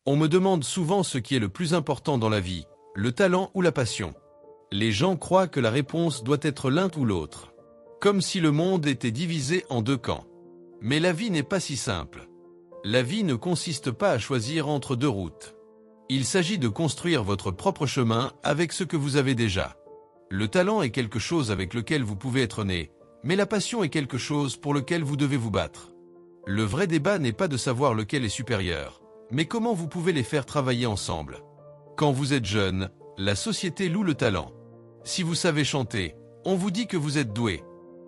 On me demande souvent ce qui est le plus important dans la vie, le talent ou la passion. Les gens croient que la réponse doit être l'un ou l'autre. Comme si le monde était divisé en deux camps. Mais la vie n'est pas si simple. La vie ne consiste pas à choisir entre deux routes. Il s'agit de construire votre propre chemin avec ce que vous avez déjà. Le talent est quelque chose avec lequel vous pouvez être né, mais la passion est quelque chose pour lequel vous devez vous battre. Le vrai débat n'est pas de savoir lequel est supérieur, mais comment vous pouvez les faire travailler ensemble. Quand vous êtes jeune, la société loue le talent. Si vous savez chanter, on vous dit que vous êtes doué.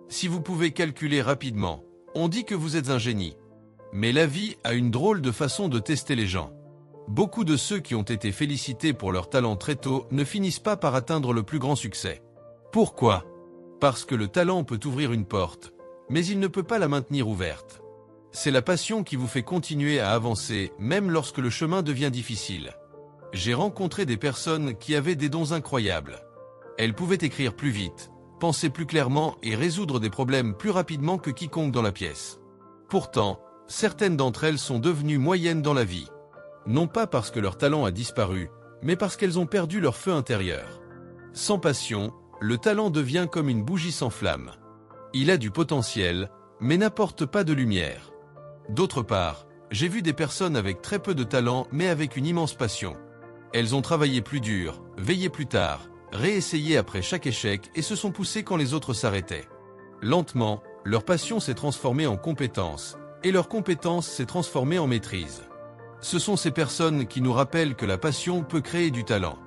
Si vous pouvez calculer rapidement, on dit que vous êtes un génie. Mais la vie a une drôle de façon de tester les gens. Beaucoup de ceux qui ont été félicités pour leur talent très tôt ne finissent pas par atteindre le plus grand succès. Pourquoi? Parce que le talent peut ouvrir une porte, mais il ne peut pas la maintenir ouverte. C'est la passion qui vous fait continuer à avancer, même lorsque le chemin devient difficile. J'ai rencontré des personnes qui avaient des dons incroyables. Elles pouvaient écrire plus vite, penser plus clairement et résoudre des problèmes plus rapidement que quiconque dans la pièce. Pourtant, certaines d'entre elles sont devenues moyennes dans la vie. Non pas parce que leur talent a disparu, mais parce qu'elles ont perdu leur feu intérieur. Sans passion, le talent devient comme une bougie sans flamme. Il a du potentiel, mais n'apporte pas de lumière. D'autre part, j'ai vu des personnes avec très peu de talent mais avec une immense passion. Elles ont travaillé plus dur, veillé plus tard, réessayé après chaque échec et se sont poussées quand les autres s'arrêtaient. Lentement, leur passion s'est transformée en compétence, et leur compétence s'est transformée en maîtrise. Ce sont ces personnes qui nous rappellent que la passion peut créer du talent.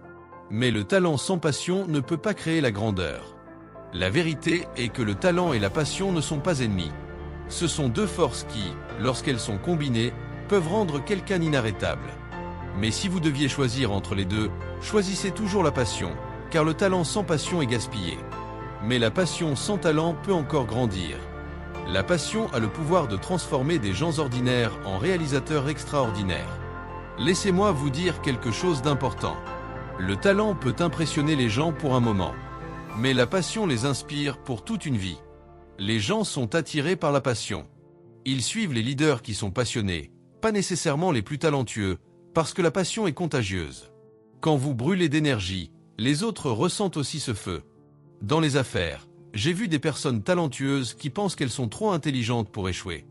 Mais le talent sans passion ne peut pas créer la grandeur. La vérité est que le talent et la passion ne sont pas ennemis. Ce sont deux forces qui, lorsqu'elles sont combinées, peuvent rendre quelqu'un inarrêtable. Mais si vous deviez choisir entre les deux, choisissez toujours la passion, car le talent sans passion est gaspillé. Mais la passion sans talent peut encore grandir. La passion a le pouvoir de transformer des gens ordinaires en réalisateurs extraordinaires. Laissez-moi vous dire quelque chose d'important. Le talent peut impressionner les gens pour un moment. Mais la passion les inspire pour toute une vie. Les gens sont attirés par la passion. Ils suivent les leaders qui sont passionnés, pas nécessairement les plus talentueux, parce que la passion est contagieuse. Quand vous brûlez d'énergie, les autres ressentent aussi ce feu. Dans les affaires, j'ai vu des personnes talentueuses qui pensent qu'elles sont trop intelligentes pour échouer.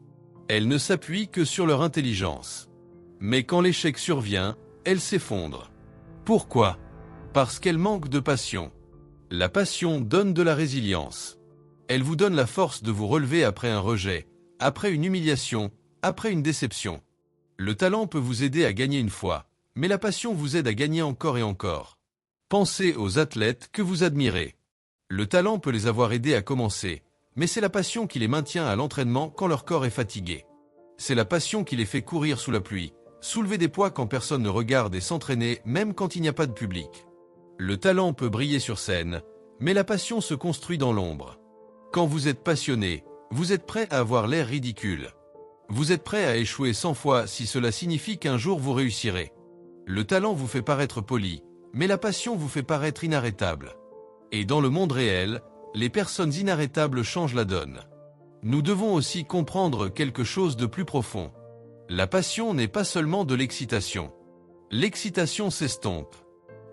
Elles ne s'appuient que sur leur intelligence. Mais quand l'échec survient, elles s'effondrent. Pourquoi? Parce qu'elles manquent de passion. La passion donne de la résilience. Elle vous donne la force de vous relever après un rejet, après une humiliation, après une déception. Le talent peut vous aider à gagner une fois, mais la passion vous aide à gagner encore et encore. Pensez aux athlètes que vous admirez. Le talent peut les avoir aidés à commencer, mais c'est la passion qui les maintient à l'entraînement quand leur corps est fatigué. C'est la passion qui les fait courir sous la pluie, soulever des poids quand personne ne regarde et s'entraîner même quand il n'y a pas de public. Le talent peut briller sur scène, mais la passion se construit dans l'ombre. Quand vous êtes passionné, vous êtes prêt à avoir l'air ridicule. Vous êtes prêt à échouer 100 fois si cela signifie qu'un jour vous réussirez. Le talent vous fait paraître poli, mais la passion vous fait paraître inarrêtable. Et dans le monde réel, les personnes inarrêtables changent la donne. Nous devons aussi comprendre quelque chose de plus profond. La passion n'est pas seulement de l'excitation. L'excitation s'estompe.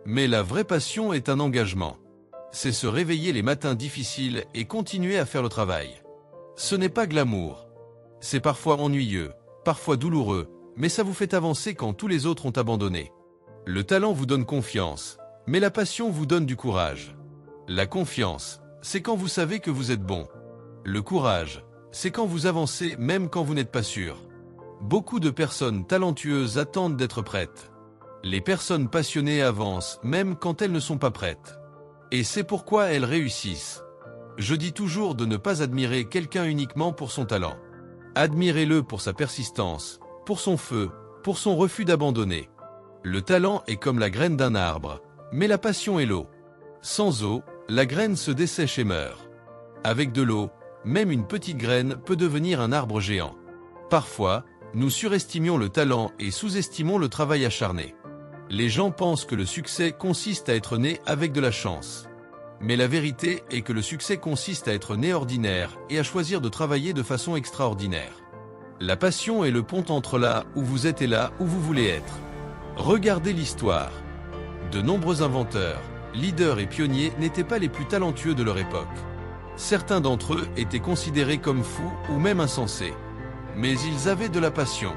Mais la vraie passion est un engagement. C'est se réveiller les matins difficiles et continuer à faire le travail. Ce n'est pas glamour. C'est parfois ennuyeux, parfois douloureux, mais ça vous fait avancer quand tous les autres ont abandonné. Le talent vous donne confiance, mais la passion vous donne du courage. La confiance, c'est quand vous savez que vous êtes bon. Le courage, c'est quand vous avancez même quand vous n'êtes pas sûr. Beaucoup de personnes talentueuses attendent d'être prêtes. Les personnes passionnées avancent même quand elles ne sont pas prêtes. Et c'est pourquoi elles réussissent. Je dis toujours de ne pas admirer quelqu'un uniquement pour son talent. Admirez-le pour sa persistance, pour son feu, pour son refus d'abandonner. Le talent est comme la graine d'un arbre, mais la passion est l'eau. Sans eau, la graine se dessèche et meurt. Avec de l'eau, même une petite graine peut devenir un arbre géant. Parfois, nous surestimions le talent et sous-estimons le travail acharné. Les gens pensent que le succès consiste à être né avec de la chance. Mais la vérité est que le succès consiste à être né ordinaire et à choisir de travailler de façon extraordinaire. La passion est le pont entre là où vous êtes et là où vous voulez être. Regardez l'histoire. De nombreux inventeurs, leaders et pionniers n'étaient pas les plus talentueux de leur époque. Certains d'entre eux étaient considérés comme fous ou même insensés. Mais ils avaient de la passion.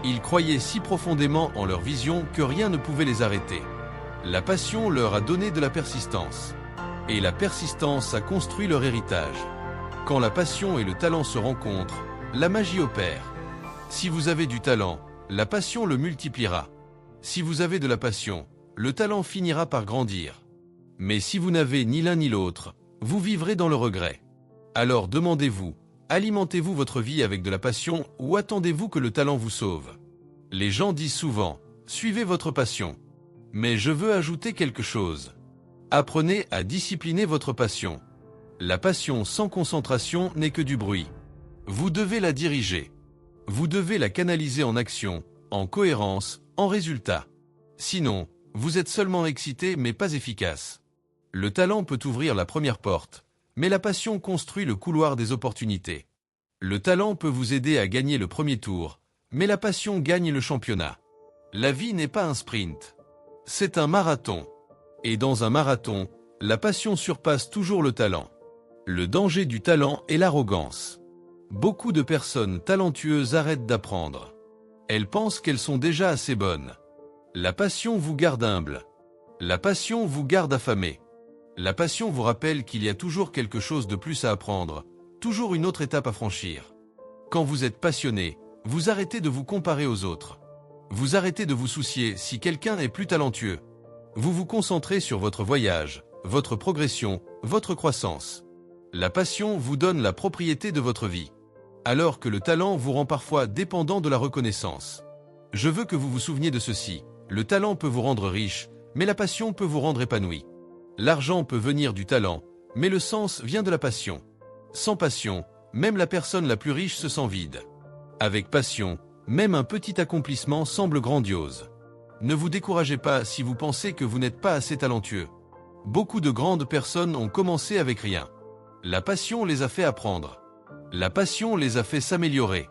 Ils croyaient si profondément en leur vision que rien ne pouvait les arrêter. La passion leur a donné de la persistance. Et la persistance a construit leur héritage. Quand la passion et le talent se rencontrent, la magie opère. Si vous avez du talent, la passion le multipliera. Si vous avez de la passion, le talent finira par grandir. Mais si vous n'avez ni l'un ni l'autre, vous vivrez dans le regret. Alors demandez-vous, alimentez-vous votre vie avec de la passion ou attendez-vous que le talent vous sauve? Les gens disent souvent, suivez votre passion. Mais je veux ajouter quelque chose. Apprenez à discipliner votre passion. La passion sans concentration n'est que du bruit. Vous devez la diriger. Vous devez la canaliser en action, en cohérence, en résultat. Sinon, vous êtes seulement excité mais pas efficace. Le talent peut ouvrir la première porte, mais la passion construit le couloir des opportunités. Le talent peut vous aider à gagner le premier tour, mais la passion gagne le championnat. La vie n'est pas un sprint. C'est un marathon. Et dans un marathon, la passion surpasse toujours le talent. Le danger du talent est l'arrogance. Beaucoup de personnes talentueuses arrêtent d'apprendre. Elles pensent qu'elles sont déjà assez bonnes. La passion vous garde humble. La passion vous garde affamé. La passion vous rappelle qu'il y a toujours quelque chose de plus à apprendre, toujours une autre étape à franchir. Quand vous êtes passionné, vous arrêtez de vous comparer aux autres. Vous arrêtez de vous soucier si quelqu'un est plus talentueux. Vous vous concentrez sur votre voyage, votre progression, votre croissance. La passion vous donne la propriété de votre vie. Alors que le talent vous rend parfois dépendant de la reconnaissance. Je veux que vous vous souveniez de ceci. Le talent peut vous rendre riche, mais la passion peut vous rendre épanoui. L'argent peut venir du talent, mais le sens vient de la passion. Sans passion, même la personne la plus riche se sent vide. Avec passion, même un petit accomplissement semble grandiose. Ne vous découragez pas si vous pensez que vous n'êtes pas assez talentueux. Beaucoup de grandes personnes ont commencé avec rien. La passion les a fait apprendre. La passion les a fait s'améliorer.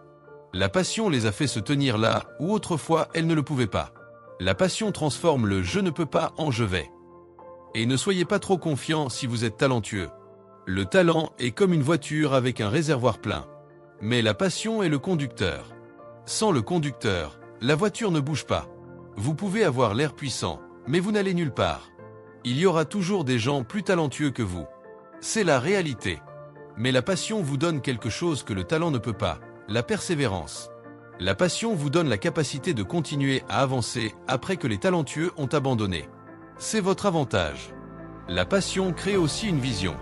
La passion les a fait se tenir là où autrefois elles ne le pouvaient pas. La passion transforme le « je ne peux pas » en « je vais ». Et ne soyez pas trop confiant si vous êtes talentueux. Le talent est comme une voiture avec un réservoir plein. Mais la passion est le conducteur. Sans le conducteur, la voiture ne bouge pas. Vous pouvez avoir l'air puissant, mais vous n'allez nulle part. Il y aura toujours des gens plus talentueux que vous. C'est la réalité. Mais la passion vous donne quelque chose que le talent ne peut pas, la persévérance. La passion vous donne la capacité de continuer à avancer après que les talentueux ont abandonné. C'est votre avantage. La passion crée aussi une vision.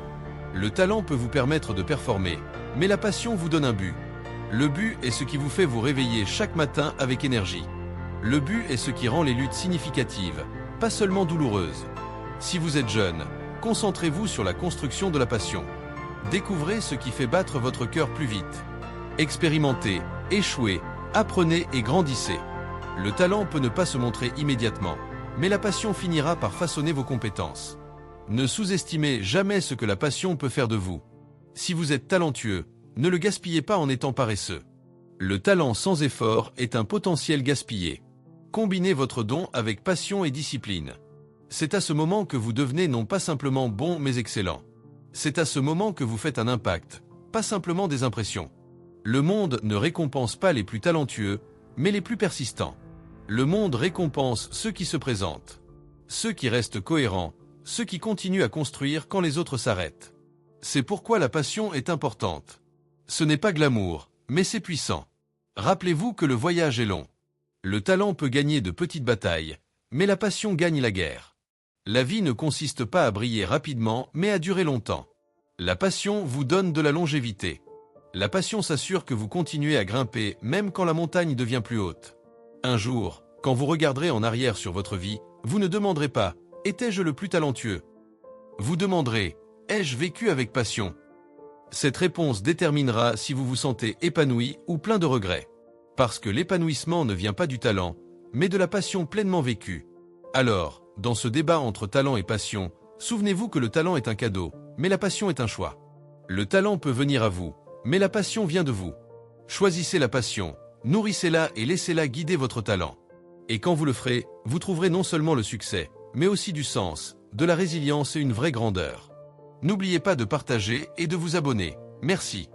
Le talent peut vous permettre de performer, mais la passion vous donne un but. Le but est ce qui vous fait vous réveiller chaque matin avec énergie. Le but est ce qui rend les luttes significatives, pas seulement douloureuses. Si vous êtes jeune, concentrez-vous sur la construction de la passion. Découvrez ce qui fait battre votre cœur plus vite. Expérimentez, échouez, apprenez et grandissez. Le talent peut ne pas se montrer immédiatement, mais la passion finira par façonner vos compétences. Ne sous-estimez jamais ce que la passion peut faire de vous. Si vous êtes talentueux, ne le gaspillez pas en étant paresseux. Le talent sans effort est un potentiel gaspillé. Combinez votre don avec passion et discipline. C'est à ce moment que vous devenez non pas simplement bon mais excellent. C'est à ce moment que vous faites un impact, pas simplement des impressions. Le monde ne récompense pas les plus talentueux, mais les plus persistants. Le monde récompense ceux qui se présentent. Ceux qui restent cohérents, ceux qui continuent à construire quand les autres s'arrêtent. C'est pourquoi la passion est importante. Ce n'est pas glamour, mais c'est puissant. Rappelez-vous que le voyage est long. Le talent peut gagner de petites batailles, mais la passion gagne la guerre. La vie ne consiste pas à briller rapidement, mais à durer longtemps. La passion vous donne de la longévité. La passion s'assure que vous continuez à grimper même quand la montagne devient plus haute. Un jour, quand vous regarderez en arrière sur votre vie, vous ne demanderez pas « Étais-je le plus talentueux ?» Vous demanderez « Ai-je vécu avec passion ?» Cette réponse déterminera si vous vous sentez épanoui ou plein de regrets. Parce que l'épanouissement ne vient pas du talent, mais de la passion pleinement vécue. Alors, dans ce débat entre talent et passion, souvenez-vous que le talent est un cadeau, mais la passion est un choix. Le talent peut venir à vous, mais la passion vient de vous. Choisissez la passion, nourrissez-la et laissez-la guider votre talent. Et quand vous le ferez, vous trouverez non seulement le succès, mais aussi du sens, de la résilience et une vraie grandeur. N'oubliez pas de partager et de vous abonner. Merci.